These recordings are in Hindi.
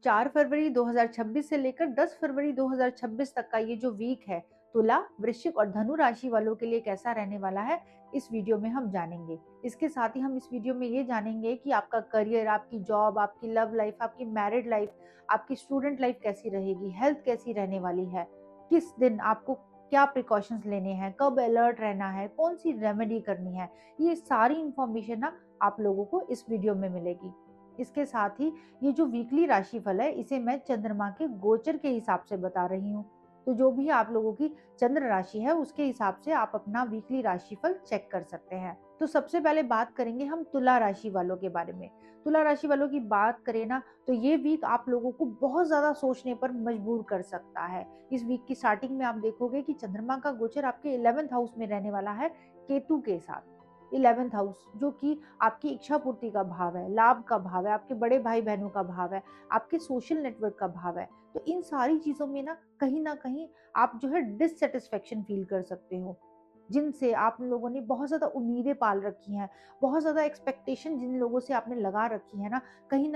4 फरवरी 2026 से लेकर 10 फरवरी 2026 तक का ये जो वीक है, तुला, वृश्चिक और धनु राशि वालों के लिए कैसा रहने वाला है, इस वीडियो में हम जानेंगे। इसके साथ ही हम इस वीडियो में ये जानेंगे कि आपका करियर, आपकी जॉब, आपकी लव लाइफ, आपकी मैरिड लाइफ, आपकी स्टूडेंट लाइफ कैसी रहेगी, हेल्थ कैसी रहने वाली है, किस दिन आपको क्या प्रिकॉशंस लेने हैं, कब अलर्ट रहना है, कौन सी रेमेडी करनी है, ये सारी इंफॉर्मेशन ना आप लोगों को इस वीडियो में मिलेगी। इसके साथ ही ये जो वीकली राशिफल है, इसे मैं चंद्रमा के गोचर के हिसाब से बता रही हूँ। तो जो भी आप लोगों की चंद्र राशि है, उसके हिसाब से आप अपना वीकली राशिफल चेक कर सकते हैं। तो सबसे पहले बात करेंगे हम तुला राशि वालों के बारे में। तुला राशि वालों की बात करें ना, तो ये वीक आप लोगों को बहुत ज्यादा सोचने पर मजबूर कर सकता है। इस वीक की स्टार्टिंग में आप देखोगे कि चंद्रमा का गोचर आपके 11th हाउस में रहने वाला है, केतु के साथ। 11th हाउस जो कि आपकी इच्छा पूर्ति का भाव है, लाभ का भाव है, आपके बड़े भाई बहनों का भाव है, आपके सोशल नेटवर्क का भाव है। तो इन सारी चीजों में ना कहीं आप जो है डिससेटिस्फेक्शन फील कर सकते हो, जिनसे आप लोगों ने बहुत ज्यादा उम्मीदें पाल रखी हैं, बहुत ज्यादा एक्सपेक्टेशन जिन लोगों से आपने लगा रखी है ना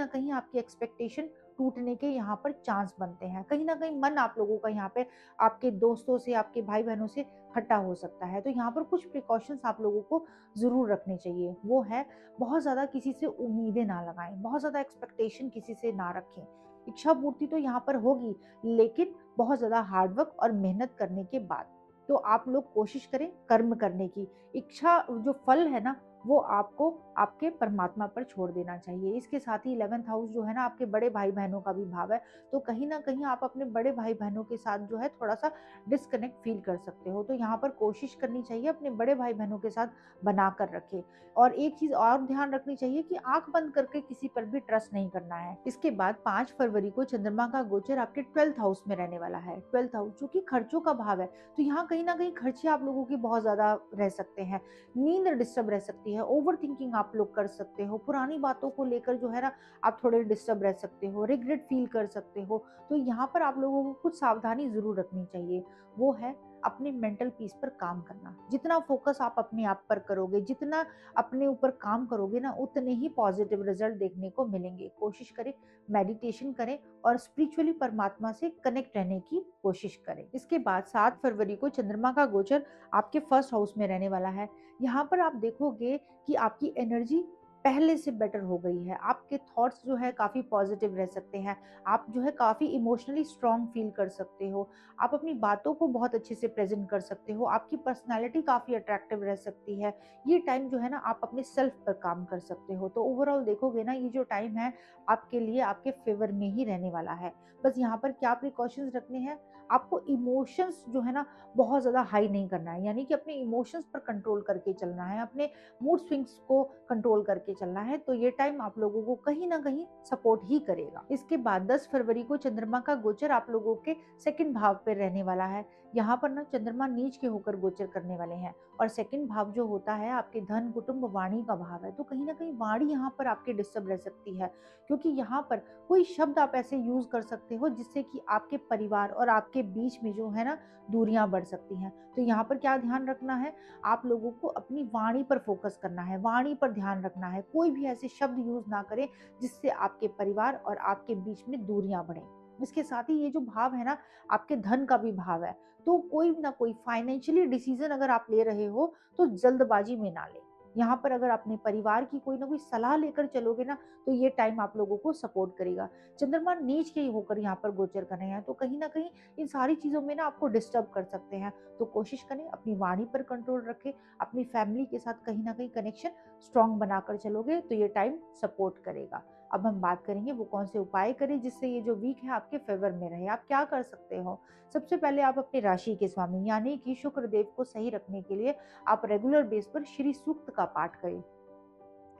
कहीं आपकी एक्सपेक्टेशन टूटने के यहाँ पर चांस बनते हैं। कहीं ना कहीं मन आप लोगों का यहाँ पे आपके दोस्तों से, आपके भाई बहनों से खट्टा हो सकता है। तो यहाँ पर कुछ प्रिकॉशंस आप लोगों को जरूर रखने चाहिए। वो है, बहुत ज्यादा किसी से उम्मीदें ना लगाएं, बहुत ज्यादा एक्सपेक्टेशन किसी से ना रखें। इच्छा पूर्ति तो यहाँ पर होगी, लेकिन बहुत ज्यादा हार्डवर्क और मेहनत करने के बाद। तो आप लोग कोशिश करें कर्म करने की। इच्छा जो फल है ना, वो आपको आपके परमात्मा पर छोड़ देना चाहिए। इसके साथ ही 11th हाउस जो है ना, आपके बड़े भाई बहनों का भी भाव है। तो कहीं ना कहीं आप अपने बड़े भाई बहनों के साथ जो है थोड़ा सा डिस्कनेक्ट फील कर सकते हो। तो यहाँ पर कोशिश करनी चाहिए अपने बड़े भाई बहनों के साथ बना कर रखे। और एक चीज और ध्यान रखनी चाहिए कि आंख बंद करके किसी पर भी ट्रस्ट नहीं करना है। इसके बाद 5 फरवरी को चंद्रमा का गोचर आपके 12th हाउस में रहने वाला है। 12th हाउस जो कि खर्चों का भाव है। तो यहाँ कहीं ना कहीं खर्चे आप लोगों की बहुत ज्यादा रह सकते हैं, नींद डिस्टर्ब रह सकती है, ओवर थिंकिंग आप लोग कर सकते हो, पुरानी बातों को लेकर जो है ना आप थोड़े डिस्टर्ब रह सकते हो, रिग्रेट फील कर सकते हो। तो यहाँ पर आप लोगों को कुछ सावधानी जरूर रखनी चाहिए। वो है अपने मेंटल पीस पर काम करना। जितना फोकस आप अपने आप पर करोगे, जितना अपने ऊपर काम करोगे ना, उतने ही पॉजिटिव रिजल्ट देखने को मिलेंगे। कोशिश करें, मेडिटेशन करें और स्पिरिचुअली परमात्मा से कनेक्ट रहने की कोशिश करें। इसके बाद 7 फरवरी को चंद्रमा का गोचर आपके फर्स्ट हाउस में रहने वाला है। यहाँ पर आप देखोगे कि आपकी एनर्जी पहले से बेटर हो गई है। आपके थॉट्स जो है काफी पॉजिटिव रह सकते हैं। आप जो है काफी इमोशनली स्ट्रांग फील कर सकते हो। आप अपनी बातों को बहुत अच्छे से प्रेजेंट कर सकते हो। आपकी पर्सनालिटी काफी अट्रैक्टिव रह सकती है। ये टाइम जो है ना, आप अपने सेल्फ पर काम कर सकते हो। तो ओवरऑल देखोगे ना, ये जो टाइम है आपके लिए आपके फेवर में ही रहने वाला है। बस यहाँ पर क्या प्रिकॉशंस रखने हैं, आपको इमोशंस जो है ना बहुत ज्यादा हाई नहीं करना है, यानी कि अपने इमोशंस पर कंट्रोल करके चलना है, अपने मूड स्विंग्स को कंट्रोल करके चलना है। तो ये टाइम आप लोगों को कहीं ना कहीं सपोर्ट ही करेगा। इसके बाद 10 फरवरी को चंद्रमा का गोचर आप लोगों के सेकंड भाव पर रहने वाला है। यहाँ पर ना चंद्रमा नीच के होकर गोचर करने वाले हैं। और सेकंड भाव जो होता है आपके धन, कुटुंब, वाणी का भाव है। तो कहीं ना कहीं वाणी यहाँ पर आपके डिस्टर्ब रह सकती है, क्योंकि यहाँ पर कोई शब्द आप ऐसे यूज कर सकते हो जिससे कि आपके परिवार और आपके बीच में जो है ना दूरियां बढ़ सकती हैं। तो यहाँ पर क्या ध्यान रखना है, आप लोगों को अपनी वाणी पर फोकस करना है, वाणी पर ध्यान रखना है। कोई भी ऐसे शब्द यूज ना करें जिससे आपके परिवार और आपके बीच में दूरियां बढ़े। इसके साथ ही ये जो भाव है ना, आपके धन का भी भाव है। तो कोई ना कोई फाइनेंशियली डिसीजन अगर आप ले रहे हो तो जल्दबाजी में ना ले। यहाँ पर अगर अपने परिवार की कोई ना कोई सलाह लेकर चलोगे ना, तो ये टाइम आप लोगों को सपोर्ट करेगा। चंद्रमा नीच के ही होकर यहाँ पर गोचर कर रहे हैं, तो कहीं ना कहीं इन सारी चीजों में ना आपको डिस्टर्ब कर सकते हैं। तो कोशिश करें अपनी वाणी पर कंट्रोल रखें, अपनी फैमिली के साथ कहीं ना कहीं कनेक्शन स्ट्रांग बनाकर चलोगे तो ये टाइम सपोर्ट करेगा। अब हम बात करेंगे वो कौन से उपाय करें जिससे ये जो वीक है आपके फेवर में रहे। आप क्या कर सकते हो, सबसे पहले आप अपनी राशि के स्वामी यानी कि शुक्र देव को सही रखने के लिए आप रेगुलर बेस पर श्री सूक्त का पाठ करें।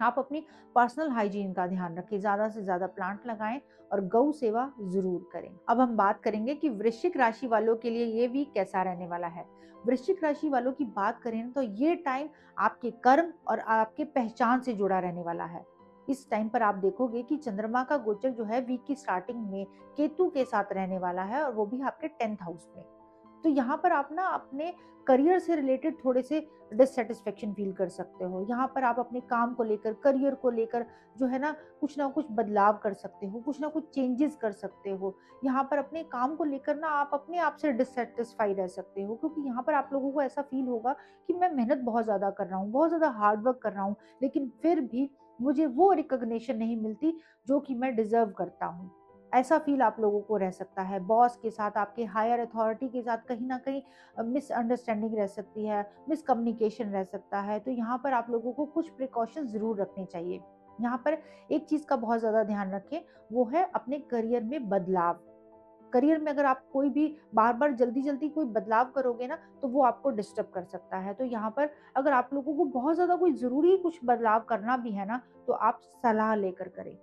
आप अपनी पर्सनल हाइजीन का ध्यान रखें, ज्यादा से ज्यादा प्लांट लगाएं और गौ सेवा जरूर करें। अब हम बात करेंगे कि वृश्चिक राशि वालों के लिए ये वीक कैसा रहने वाला है। वृश्चिक राशि वालों की बात करें तो ये टाइम आपके कर्म और आपके पहचान से जुड़ा रहने वाला है। इस टाइम पर आप देखोगे कि चंद्रमा का गोचर जो है वीक की स्टार्टिंग में केतु के साथ रहने वाला है, और वो भी आपके 10th हाउस में। तो यहाँ पर आप ना अपने करियर से रिलेटेड थोड़े से डिससैटिस्फैक्शन फील कर सकते हो। यहाँ पर आप अपने काम को लेकर, करियर को लेकर जो है ना कुछ बदलाव कर सकते हो, कुछ ना कुछ चेंजेस कर सकते हो। यहाँ पर अपने काम को लेकर ना आप अपने आप से डिससैटिस्फाई रह सकते हो, क्योंकि यहाँ पर आप लोगों को ऐसा फील होगा कि मैं मेहनत बहुत ज़्यादा कर रहा हूँ, बहुत ज़्यादा हार्ड वर्क कर रहा हूँ, लेकिन फिर भी मुझे वो रिकॉग्निशन नहीं मिलती जो कि मैं डिज़र्व करता हूँ। ऐसा फ़ील आप लोगों को रह सकता है। बॉस के साथ, आपके हायर अथॉरिटी के साथ कहीं न कहीं मिसअंडरस्टैंडिंग रह सकती है, मिसकम्युनिकेशन रह सकता है। तो यहाँ पर आप लोगों को कुछ प्रिकॉशंस ज़रूर रखने चाहिए। यहाँ पर एक चीज़ का बहुत ज़्यादा ध्यान रखें, वो है अपने करियर में बदलाव। करियर में अगर आप कोई भी बार-बार जल्दी-जल्दी कोई बदलाव करोगे ना, तो वो आपको डिस्टर्ब कर सकता है। तो यहाँ पर अगर आप लोगों को बहुत ज़्यादा कोई ज़रूरी कुछ बदलाव करना भी है ना, तो आप सलाह लेकर करें।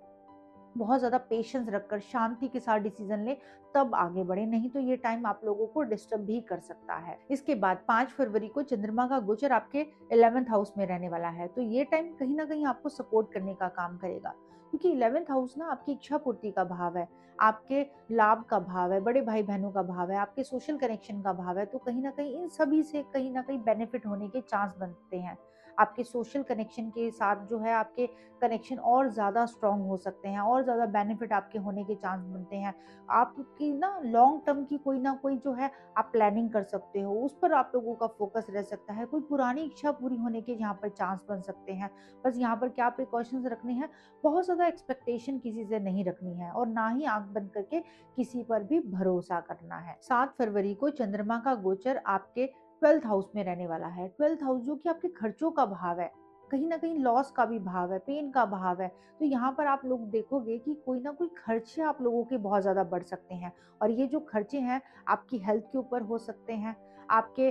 बहुत ज़्यादा पेशेंस रखकर शांति के साथ डिसीजन लें, तब आगे बढ़े, नहीं तो ये टाइम आप लोगों को डिस्टर्ब भी कर सकता है। इसके बाद 5 फरवरी को चंद्रमा का गोचर आपके 11th हाउस में रहने वाला है, तो ये टाइम कहीं ना कहीं आपको सपोर्ट करने का काम करेगा, क्योंकि 11th हाउस ना आपकी इच्छा पूर्ति का भाव है, आपके लाभ का भाव है, बड़े भाई बहनों का भाव है, आपके सोशल कनेक्शन का भाव है। तो कहीं ना कहीं इन सभी से कहीं ना कहीं बेनिफिट होने के चांस बनते हैं। आपके सोशल कनेक्शन के साथ जो है आपके कनेक्शन और ज़्यादा स्ट्रॉन्ग हो सकते हैं, और ज़्यादा बेनिफिट आपके होने के चांस बनते हैं। आपकी ना लॉन्ग टर्म की कोई ना कोई जो है आप प्लानिंग कर सकते हो, उस पर आप लोगों का फोकस रह सकता है। कोई पुरानी इच्छा पूरी होने के यहाँ पर चांस बन सकते हैं। बस यहाँ पर क्या प्रिकॉशंस रखने हैं, बहुत ज़्यादा एक्सपेक्टेशन किसी से नहीं रखनी है, और ना ही आंख बंद करके किसी पर भी भरोसा करना है। 7 फरवरी को चंद्रमा का गोचर आपके 12th हाउस में रहने वाला है। 12th हाउस जो कि आपके खर्चों का भाव है, कहीं न कहीं लॉस का भी भाव है, पेन का भाव है। तो यहाँ पर आप लोग देखोगे कि कोई ना कोई खर्चे आप लोगों के बहुत ज़्यादा बढ़ सकते हैं, और ये जो खर्चे हैं आपकी हेल्थ के ऊपर हो सकते हैं, आपके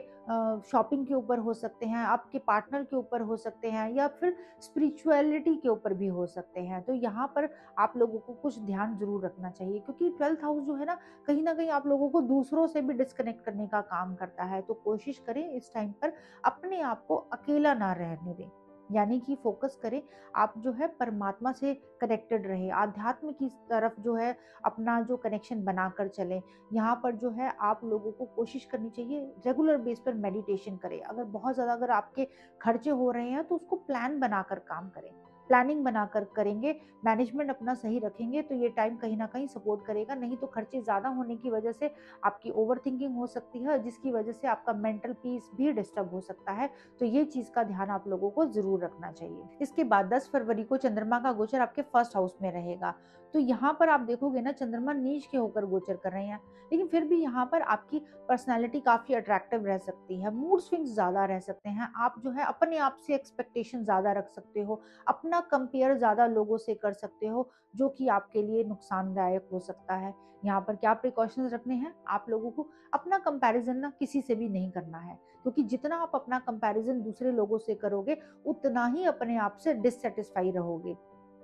शॉपिंग के ऊपर हो सकते हैं, आपके पार्टनर के ऊपर हो सकते हैं, या फिर स्पिरिचुअलिटी के ऊपर भी हो सकते हैं। तो यहाँ पर आप लोगों को कुछ ध्यान ज़रूर रखना चाहिए, क्योंकि 12th हाउस जो है ना, कहीं न कहीं आप लोगों को दूसरों से भी डिस्कनेक्ट करने का काम करता है। तो कोशिश करें इस टाइम पर अपने आप को अकेला ना रहने दें। यानी कि फोकस करें, आप जो है परमात्मा से कनेक्टेड रहे, आध्यात्म की तरफ जो है अपना जो कनेक्शन बनाकर चलें। यहाँ पर जो है आप लोगों को कोशिश करनी चाहिए रेगुलर बेस पर मेडिटेशन करें। अगर बहुत ज़्यादा अगर आपके खर्चे हो रहे हैं, तो उसको प्लान बनाकर काम करें। प्लानिंग बनाकर करेंगे, मैनेजमेंट अपना सही रखेंगे, तो ये टाइम कहीं न कहीं सपोर्ट करेगा। नहीं तो खर्चे ज़्यादा होने की वजह से आपकी ओवरथिंकिंग हो सकती है, जिसकी वजह से आपका मेंटल पीस भी डिस्टर्ब हो सकता है। तो ये चीज़ का ध्यान आप लोगों को ज़रूर रखना चाहिए। इसके बाद 10 फरवरी को चंद्रमा का गोचर आपके फर्स्ट हाउस में रहेगा। तो यहाँ पर आप देखोगे ना, चंद्रमा नीच के होकर गोचर कर रहे हैं, लेकिन फिर भी यहाँ पर आपकी पर्सनैलिटी काफ़ी अट्रैक्टिव रह सकती है, मूड स्विंग्स ज़्यादा रह सकते हैं, आप जो है अपने आप से एक्सपेक्टेशन ज़्यादा रख सकते हो, अपना कंपेयर ज़्यादा लोगों से कर सकते हो, जो कि आपके लिए नुकसानदायक हो सकता है। यहाँ पर क्या प्रिकॉशंस रखने हैं, आप लोगों को अपना कंपैरिजन ना किसी से भी नहीं करना है, क्योंकि जितना आप अपना कंपैरिजन दूसरे लोगों से करोगे, उतना ही अपने आप से डिससैटिस्फाई रहोगे।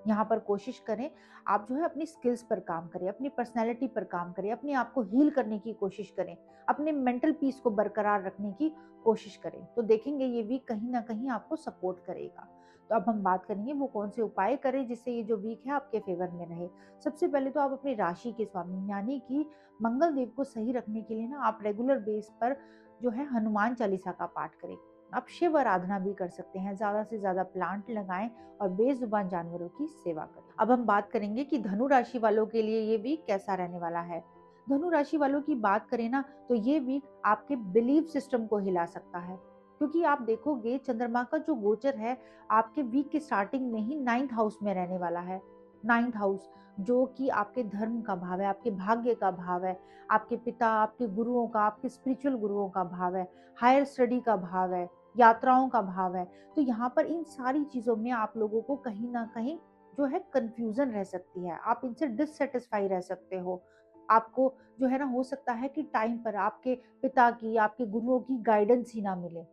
यहाँ पर कोशिश करें, आप जो है अपनी स्किल्स पर काम करें, अपनी पर्सनैलिटी पर काम करें, अपने आप को हील करने की कोशिश करें, अपने मेंटल पीस को बरकरार रखने की कोशिश करें। तो देखेंगे ये वीक कहीं ना कहीं आपको सपोर्ट करेगा। तो अब हम बात करेंगे वो कौन से उपाय करें जिससे ये जो वीक है आपके फेवर में रहे। सबसे पहले तो आप अपनी राशि के स्वामी यानी कि मंगल देव को सही रखने के लिए ना आप रेगुलर बेस पर जो है हनुमान चालीसा का पाठ करें। आप शिव आराधना भी कर सकते हैं, ज्यादा से ज्यादा प्लांट लगाएं और बेजुबान जानवरों की सेवा करें। अब हम बात करेंगे कि धनु राशि वालों के लिए ये वीक कैसा रहने वाला है। धनु राशि वालों की बात करें ना, तो ये वीक आपके बिलीफ सिस्टम को हिला सकता है, क्योंकि आप देखोगे चंद्रमा का जो गोचर है आपके वीक के स्टार्टिंग में ही 9th हाउस में रहने वाला है। 9th हाउस जो कि आपके धर्म का भाव है, आपके भाग्य का भाव है, आपके पिता, आपके गुरुओं का, आपके स्पिरिचुअल गुरुओं का भाव है, हायर स्टडी का भाव है, यात्राओं का भाव है। तो यहाँ पर इन सारी चीजों में आप लोगों को कहीं ना कहीं जो है कंफ्यूजन रह सकती है, आप इनसे डिससेटिस्फाई रह सकते हो। आपको जो है ना, हो सकता है कि टाइम पर आपके पिता की, आपके गुरुओं की गाइडेंस ही ना मिले,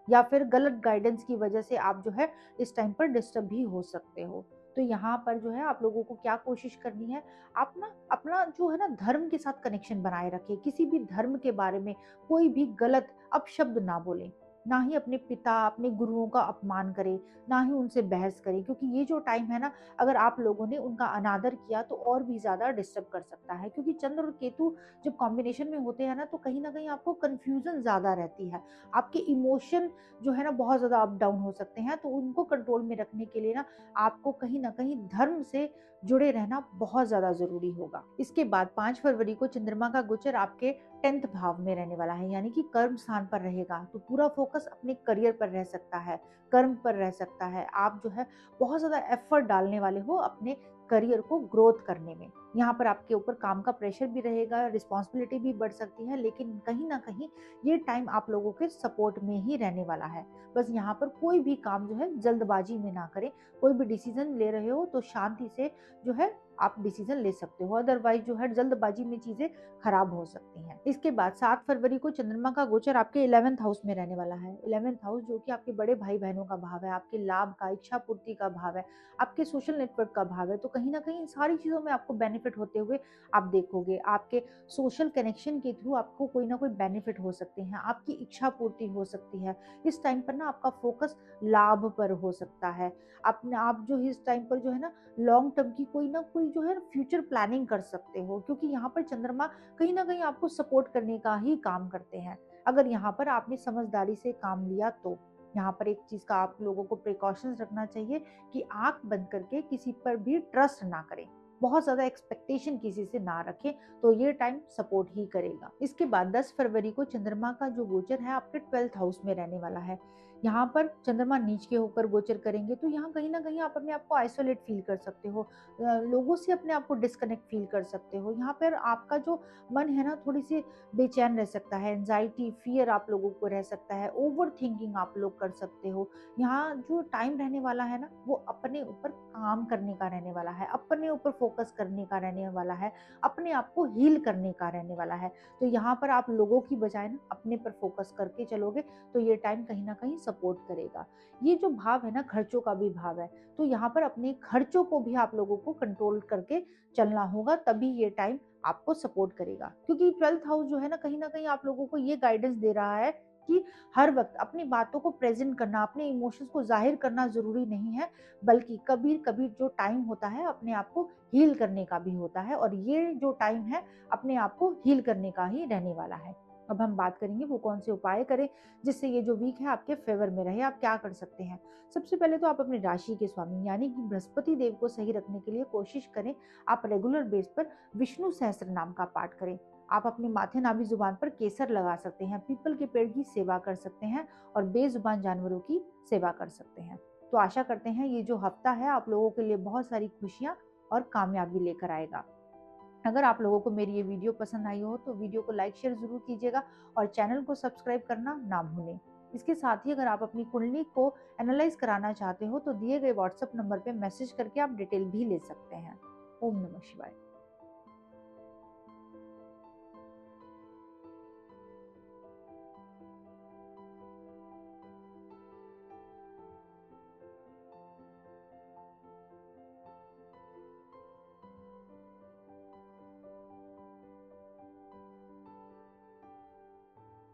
या फिर गलत गाइडेंस की वजह से आप जो है इस टाइम पर डिस्टर्ब भी हो सकते हो। तो यहाँ पर जो है आप लोगों को क्या कोशिश करनी है, आप ना अपना जो है ना धर्म के साथ कनेक्शन बनाए रखें, किसी भी धर्म के बारे में कोई भी गलत अपशब्द ना बोलें। ना ही अपने पिता, अपने गुरुओं का अपमान करें, ना ही उनसे बहस करें, क्योंकि ये जो टाइम है ना, अगर आप लोगों ने उनका अनादर किया तो और भी ज़्यादा डिस्टर्ब कर सकता है। क्योंकि चंद्र और केतु जब कॉम्बिनेशन में होते हैं ना, तो कहीं न कहीं आपको कन्फ्यूज़न ज़्यादा रहती है। आपके इमोशन जो है ना बहुत ज़्यादा अप डाउन हो सकते हैं, तो उनको कंट्रोल में रखने के लिए ना आपको कहीं न कहीं धर्म से जुड़े रहना बहुत ज़्यादा ज़रूरी होगा। इसके बाद 5 फरवरी को चंद्रमा का गोचर आपके 10th भाव में रहने वाला है, यानी कि कर्म स्थान पर रहेगा, तो पूरा फोकस अपने करियर पर रह सकता है, कर्म पर रह सकता है। आप जो है बहुत ज़्यादा एफर्ट डालने वाले हो अपने करियर को ग्रोथ करने में। यहाँ पर आपके ऊपर काम का प्रेशर भी रहेगा, रिस्पॉन्सिबिलिटी भी बढ़ सकती है, लेकिन कहीं ना कहीं ये टाइम आप लोगों के सपोर्ट में ही रहने वाला है। बस यहाँ पर कोई भी काम जो है जल्दबाजी में ना करें। कोई भी डिसीजन ले रहे हो तो शांति से जो है आप डिसीजन ले सकते हो, अदरवाइज जो है जल्दबाजी में चीजें खराब हो सकती हैं। इसके बाद 7 फरवरी को चंद्रमा का गोचर आपके 11th हाउस में रहने वाला है। 11th हाउस जो कि आपके बड़े भाई बहनों का भाव है, आपके लाभ का, इच्छा पूर्ति का भाव है, आपके सोशल नेटवर्क का भाव है। तो कहीं ना कहीं इन सारी चीजों में आपको बेनिफिट होते हुए आप देखोगे। आपके सोशल कनेक्शन के थ्रू आपको कोई ना कोई बेनिफिट हो सकते हैं, आपकी इच्छा पूर्ति हो सकती है। इस टाइम पर ना आपका फोकस लाभ पर हो सकता है। अपने आप जो इस टाइम पर जो है ना लॉन्ग टर्म की कोई ना कोई जो है फ्यूचर प्लानिंग कर सकते हो, क्योंकि यहाँ पर चंद्रमा कहीं ना कहीं आपको सपोर्ट करने का ही काम करते हैं। अगर यहाँ पर आपने समझदारी से काम लिया तो यहाँ पर एक चीज का आप लोगों को प्रिकॉशंस रखना चाहिए कि आंख बंद करके किसी पर भी ट्रस्ट ना करें, बहुत ज्यादा एक्सपेक्टेशन किसी से ना रखें, तो ये टाइम सपोर्ट ही करेगा। इसके बाद 10 फरवरी को चंद्रमा का जो गोचर है आपके 12th हाउस में रहने वाला है। यहाँ पर चंद्रमा नीच के होकर गोचर करेंगे, तो यहाँ कहीं ना कहीं आप अपने आप को आइसोलेट फील कर सकते हो, लोगों से अपने आप को डिस्कनेक्ट फील कर सकते हो। यहाँ पर आपका जो मन है ना थोड़ी सी बेचैन रह सकता है, एंजाइटी, फियर आप लोगों को रह सकता है, ओवर थिंकिंग आप लोग कर सकते हो। यहाँ जो टाइम रहने वाला है ना वो अपने ऊपर काम करने का रहने वाला है, अपने ऊपर फोकस करने का रहने वाला है, अपने आप को हील करने का रहने वाला है। तो यहाँ पर आप लोगों की बजाय ना अपने पर फोकस करके चलोगे तो ये टाइम कहीं ना कहीं सपोर्ट करेगा। ये जो भाव है ना खर्चों का भी भाव है, तो यहाँ पर अपने खर्चों को भी आप लोगों को कंट्रोल करके चलना होगा, तभी ये टाइम आपको सपोर्ट करेगा। क्योंकि 12th हाउस जो है ना कहीं आप लोगों को ये गाइडेंस दे रहा है कि हर वक्त अपनी बातों को प्रेजेंट करना, अपने इमोशंस को जाहिर करना जरूरी नहीं है, बल्कि कभी कभी जो टाइम होता है अपने आप को हील करने का भी होता है, और ये जो टाइम है अपने आप को हील करने का ही रहने वाला है। अब हम बात करेंगे वो कौन से उपाय करें जिससे ये जो वीक है आपके फेवर में रहे। आप क्या कर सकते हैं? सबसे पहले तो आप अपनी राशि के स्वामी यानी कि बृहस्पति देव को सही रखने के लिए कोशिश करें, आप रेगुलर बेस पर विष्णु सहस्त्र नाम का पाठ करें। आप अपने माथे नाभि जुबान पर केसर लगा सकते हैं, पीपल के पेड़ की सेवा कर सकते हैं, और बेजुबान जानवरों की सेवा कर सकते हैं। तो आशा करते हैं ये जो हफ्ता है आप लोगों के लिए बहुत सारी खुशियां और कामयाबी लेकर आएगा। अगर आप लोगों को मेरी ये वीडियो पसंद आई हो तो वीडियो को लाइक शेयर जरूर कीजिएगा, और चैनल को सब्सक्राइब करना ना भूलें। इसके साथ ही अगर आप अपनी कुंडली को एनालाइज कराना चाहते हो तो दिए गए व्हाट्सएप नंबर पे मैसेज करके आप डिटेल भी ले सकते हैं। ओम नमः शिवाय।